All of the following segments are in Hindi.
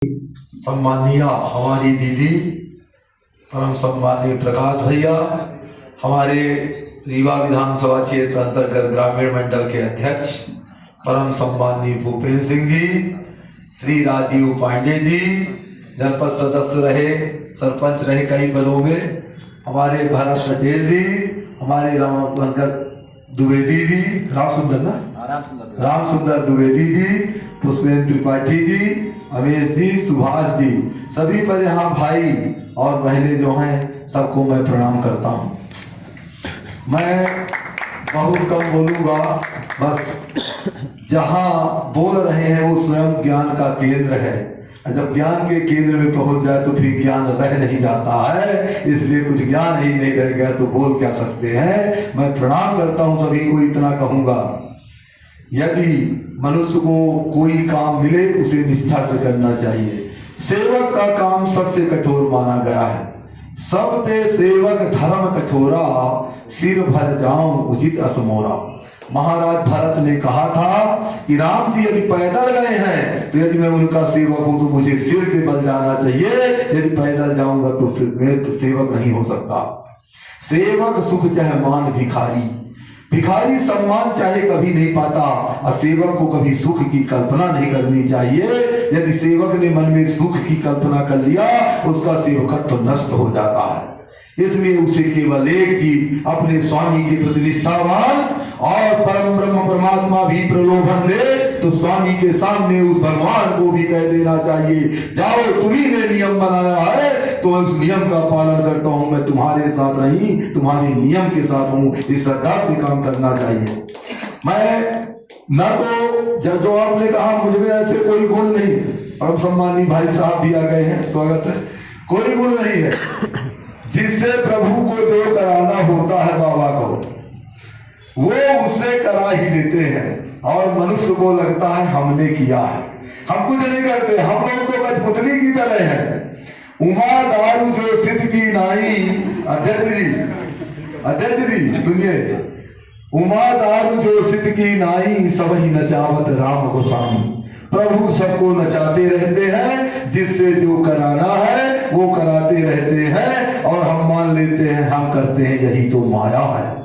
सम्मानिया हमारी दीदी परम सम्मानीय प्रकाश भैया, हमारे रीवा विधानसभा क्षेत्र अंतर्गत ग्रामीण मंडल के अध्यक्ष परम सम्मानीय भूपेंद्र सिंह जी, श्री राजीव पांडे जी, जनपद सदस्य रहे, सरपंच रहे कई पदों में, हमारे भरत पटेल जी, हमारे रामशंकर द्विवेदी जी, राम सुंदर द्विवेदी जी, पुष्पेंद्र त्रिपाठी जी, अमेश जी, सुभाष जी, सभी पर यहाँ भाई और बहनें जो हैं सबको मैं प्रणाम करता हूँ। मैं बहुत कम बोलूँगा, बस जहाँ बोल रहे हैं वो स्वयं ज्ञान का केंद्र है। जब ज्ञान के केंद्र में पहुंच जाए तो फिर ज्ञान रह नहीं जाता है, इसलिए कुछ ज्ञान ही नहीं रह गया तो बोल क्या सकते हैं। मैं प्रणाम करता हूं सभी को, इतना कहूंगा, यदि मनुष्य को कोई काम मिले उसे निष्ठा से करना चाहिए। सेवक का काम सबसे कठोर माना गया है। सब ते सेवक धर्म कठोरा, सिर भर जाऊं उचित असमोरा। महाराज भरत ने कहा था कि राम जी यदि पैदल गए हैं तो यदि मैं उनका सेवक हूं तो मुझे सिर के बल जाना चाहिए, यदि पैदल जाऊंगा तो मैं सेवक नहीं हो सकता। सेवक सुख चाहे मान भिखारी, भिखारी सम्मान चाहे कभी नहीं पाता, और सेवक को कभी सुख की कल्पना नहीं करनी चाहिए। यदि सेवक ने मन में सुख की कल्पना कर लिया उसका सेवकत्व तो नष्ट हो जाता है। इसलिए उसे केवल एक चीज, अपने स्वामी के प्रति निष्ठावान और परम ब्रह्म परमात्मा भी प्रलोभन दे तो स्वामी के सामने उस भगवान को भी कह देना चाहिए, जाओ तुम्ही ने नियम बनाया है तो मैं उस नियम का पालन करता हूं, मैं तुम्हारे साथ नहीं तुम्हारे नियम के साथ हूं। इस श्रद्धा से काम करना चाहिए। मैं न तो जो आपने कहा मुझ में ऐसे कोई गुण नहीं, परम सम्मानी भाई साहब भी आ गए हैं, स्वागत है। कोई गुण नहीं है जिससे प्रभु को जो कराना होता है बाबा को, वो उससे करा ही देते हैं। और मनुष्य को लगता है हमने किया है, हम कुछ नहीं करते, हम लोग तो कठपुतली की तरह हैं। उमा दारू जो सिद्ध की नाई, अध्यक्ष जी सुनिए, उमा दारू जो सिद्ध की नाई, सब ही नचावत राम गोसाई। प्रभु सबको नचाते रहते हैं, जिससे जो कराना है वो कराते रहते हैं, और हम मान लेते हैं हम करते हैं, यही तो माया है।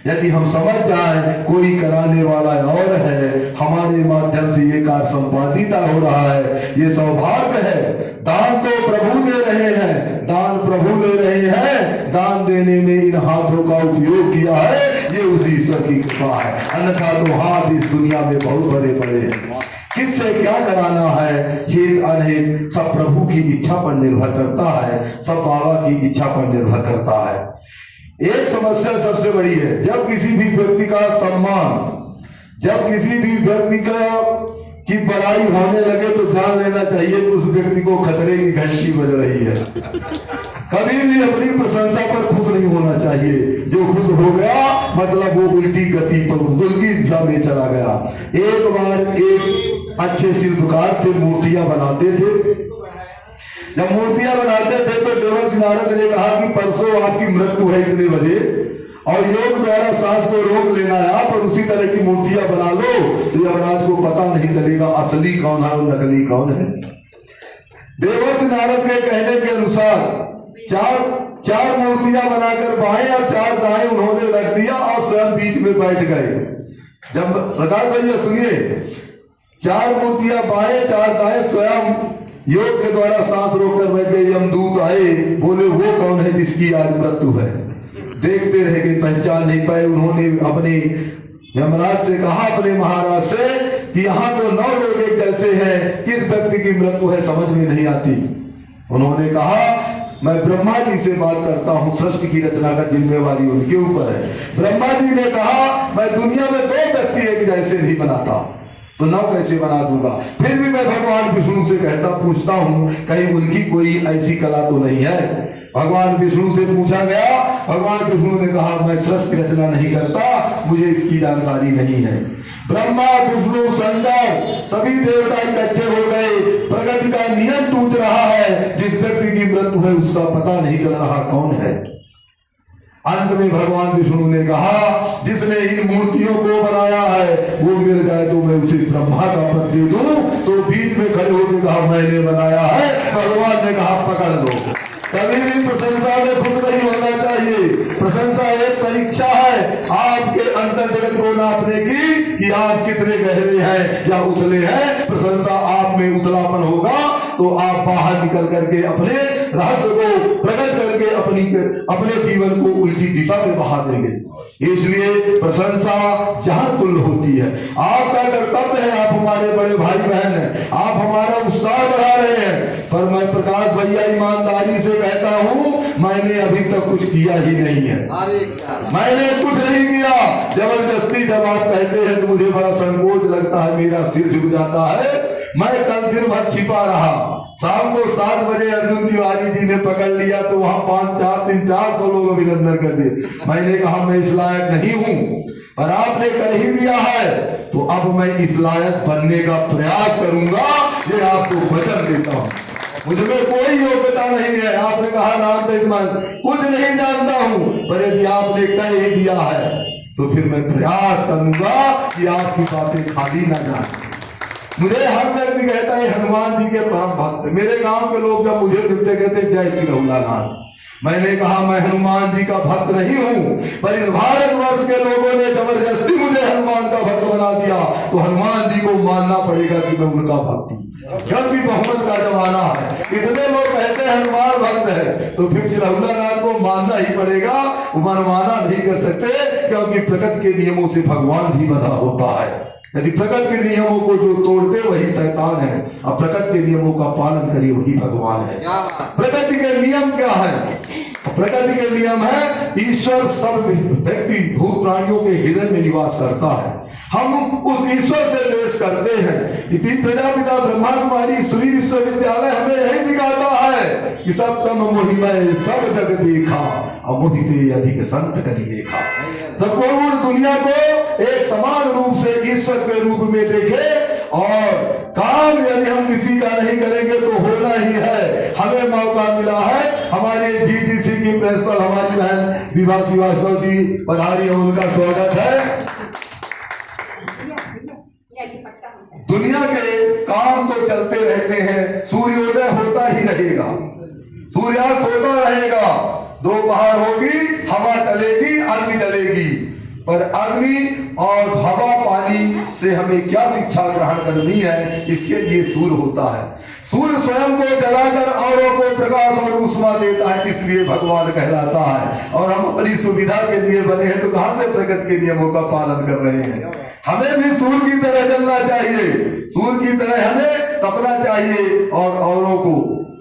यदि हम समझ जाएं कोई कराने वाला और है, हमारे माध्यम से ये कार्य संपादित हो रहा है, ये सौभाग्य है। दान तो प्रभु दे रहे हैं, दान प्रभु ले रहे हैं, दान देने में इन हाथों का उपयोग किया है, ये उसी ईश्वर की कृपा है। अन्यथा तो हाथ इस दुनिया में बहुत बड़े बड़े हैं। किससे क्या कराना है ये अनेक सब प्रभु की इच्छा पर निर्भर करता है, सब बाबा की इच्छा पर निर्भर करता है। एक समस्या सबसे बड़ी है, जब किसी भी व्यक्ति का सम्मान, जब किसी भी व्यक्ति की बड़ाई होने लगे तो जान लेना चाहिए कि उस व्यक्ति को खतरे की घंटी बज रही है। कभी भी अपनी प्रशंसा पर खुश नहीं होना चाहिए। जो खुश हो गया मतलब वो उल्टी गति पर, उल्टी दिशा में चला गया। एक बार एक अच्छे शिल्पकार थे, मूर्तियां बनाते थे। जब मूर्तियां बनाते थे तो देवर्षि नारद ने कहा कि परसों आपकी मृत्यु है इतने बजे, और योग द्वारा सांस को रोक लेना है आप, और उसी तरह की मूर्तियां बना लो तो यमराज को पता नहीं चलेगा असली कौन है और नकली कौन है। देवर्षि नारद के कहने के अनुसार चार मूर्तियां बनाकर बाएं और चार दाएं उन्होंने रख दिया और स्वयं बीच में बैठ गए। जब प्रकाश भैया सुनिए, चार मूर्तियां बाएं चार दाएं, स्वयं योग के द्वारा सांस रोककर बैठ गए। यमदूत आए, बोले वो कौन है जिसकी आज मृत्यु है। देखते रह गए, पहचान नहीं पाए। उन्होंने अपने यमराज से कहा, अपने महाराज से, कि यहाँ तो 9 लोग एक जैसे हैं, किस व्यक्ति की मृत्यु है समझ में नहीं आती। उन्होंने कहा मैं ब्रह्मा जी से बात करता हूँ, सृष्टि की रचना का जिम्मेवारी उनके ऊपर है। ब्रह्मा जी ने कहा मैं दुनिया में 2 व्यक्ति एक जैसे नहीं बनाता, तो 9 कैसे बना दूंगा। फिर भी मैं भगवान विष्णु से पूछता हूँ कहीं उनकी कोई ऐसी कला तो नहीं है। भगवान विष्णु से पूछा गया, भगवान विष्णु ने कहा मैं सृष्टि रचना नहीं करता, मुझे इसकी जानकारी नहीं है। ब्रह्मा विष्णु शंकर सभी देवता इकट्ठे हो गए, प्रकृति का नियम टूट रहा है, जिस व्यक्ति की मृत्यु है उसका पता नहीं चल रहा कौन है। अंत में भगवान विष्णु ने कहा जिसने इन मूर्तियों को बनाया है वो मिल जाए तो मैं उसे ब्रह्मा का पद दे दूं। तो बीच में खड़े होकर कहा मैंने बनाया है, भगवान ने कहा पकड़ लो। कभी भी प्रशंसा में खुश नहीं होना चाहिए। प्रशंसा एक परीक्षा है आपके अंतर जगत को नापने की कि आप कितने गहरे हैं या उथले हैं। प्रशंसा आप में उथलापन होगा तो आप बाहर निकल करके अपने रहस्य को प्रकट करके अपने जीवन को उल्टी दिशा में बहा देंगे। इसलिए प्रशंसा जहर तुल्य होती है। आपका कर्तव्य है, आप हमारे बड़े भाई बहन हैं, आप हमारा उत्साह बढ़ा रहे हैं, पर मैं प्रकाश भैया ईमानदारी से कहता हूं मैंने अभी तक कुछ किया ही नहीं है। मैंने कुछ नहीं किया। जबरदस्ती जब आप कहते हैं तो मुझे बड़ा संकोच लगता है, मेरा सिर झुक जाता है। मैं कल दिन भर छिपा रहा, शाम को 7 बजे अर्जुन तिवारी जी ने पकड़ लिया तो वहां 400 लोग अभिनंदन कर दिए। मैंने कहा मैं इस लायक नहीं हूं, पर आपने कर ही दिया है तो अब मैं इस लायक बनने का प्रयास करूंगा। ये आपको वचन देता हूं। मुझमें कोई योग्यता नहीं है। आपने कहा नाम तेजमान कुछ नहीं जानता हूं, पर यदि आपने कह ही दिया है तो फिर मैं प्रयास करूंगा कि आपकी बातें खाली ना जाए। मुझे हर व्यक्ति कहता है हनुमान जी के परम भक्त। मेरे गांव के लोग जब मुझे मिलते कहते जय चिरौला नाथ। मैंने कहा मैं हनुमान जी का भक्त नहीं हूं, पर इस भारतवर्ष के लोगों ने जबरदस्ती मुझे हनुमान का भक्त बना दिया तो हनुमान जी को मानना पड़ेगा कि मैं उनका भक्त हूं, क्योंकि बहुमत का जमाना है। इतने लोग कहते हैं हनुमान भक्त है तो फिर चिरौला नाथ को मानना ही पड़ेगा। मनमाना नहीं कर सकते, क्योंकि प्रकृति के नियमों से भगवान भी बधा होता है। यदि प्रकृति के नियमों को जो तोड़ते वही शैतान है, और प्रकृति के नियमों का पालन करे वही भगवान है। प्रकृति के नियम क्या है? प्रकृति के नियम है ईश्वर सब व्यक्ति भूत प्राणियों के हृदय में निवास करता है। हम उस ईश्वर से देश करते हैं। प्रजापिता ब्रह्मा कुमारी सूर्य विश्वविद्यालय हमें यही सिखाता है कि सप्तम मोहिमय सब जग देखा और मोहिते अधिक संत करी देखा। संपूर्ण दुनिया को एक समान रूप से ईश्वर के रूप में देखे, और काम यदि हम किसी का नहीं करेंगे तो होना ही है। हमें मौका मिला है, हमारे जीटीसी की प्रिंसिपल हमारी बहन विभा श्रीवास्तव जी पधारी है, उनका स्वागत है। दुनिया के काम तो चलते रहते हैं, सूर्योदय होता ही रहेगा, सूर्यास्त होता रहेगा, दोपहर होगी, हवा चलेगी, अग्नि जलेगी, पर अग्नि और हवा पानी से हमें क्या शिक्षा ग्रहण करनी है, इसके लिए सूर्य होता है। सूर्य स्वयं को जलाकर औरों को प्रकाश और ऊष्मा देता है, इसलिए भगवान कहलाता है। और हम अपनी सुविधा के लिए बने हैं तो कहां से प्रकृति के नियमों का पालन कर रहे हैं। हमें भी सूर्य की तरह जलना चाहिए, सूर्य की तरह हमें तपना चाहिए और औरों को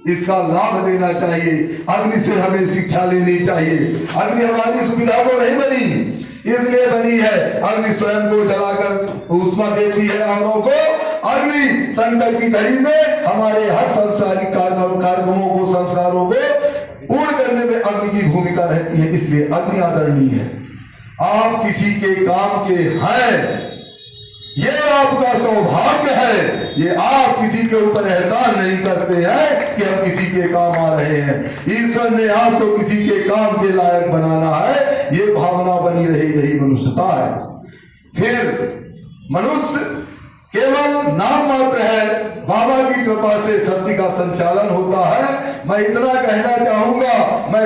इसका लाभ देना चाहिए। अग्नि से हमें शिक्षा लेनी चाहिए। अग्नि हमारी सुविधा को नहीं बनी, इसलिए बनी है। अग्नि स्वयं को जलाकर ऊष्मा देती है औरों को। अग्नि संकट की घड़ी में हमारे हर संस्कारिक कार्यक्रमों को, संस्कारों को पूर्ण करने में अग्नि की भूमिका रहती है, इसलिए अग्नि आदरणीय है। आप किसी के काम के हैं, ये आपका सौभाग्य है। ये आप किसी के ऊपर एहसान नहीं करते हैं कि हम किसी के काम आ रहे हैं। ईश्वर ने आपको किसी के काम के लायक बनाना है, ये भावना बनी रहे, यही मनुष्यता है। फिर मनुष्य केवल नाम मात्र है, बाबा की कृपा से सृष्टि का संचालन होता है। मैं इतना कहना चाहूंगा, मैं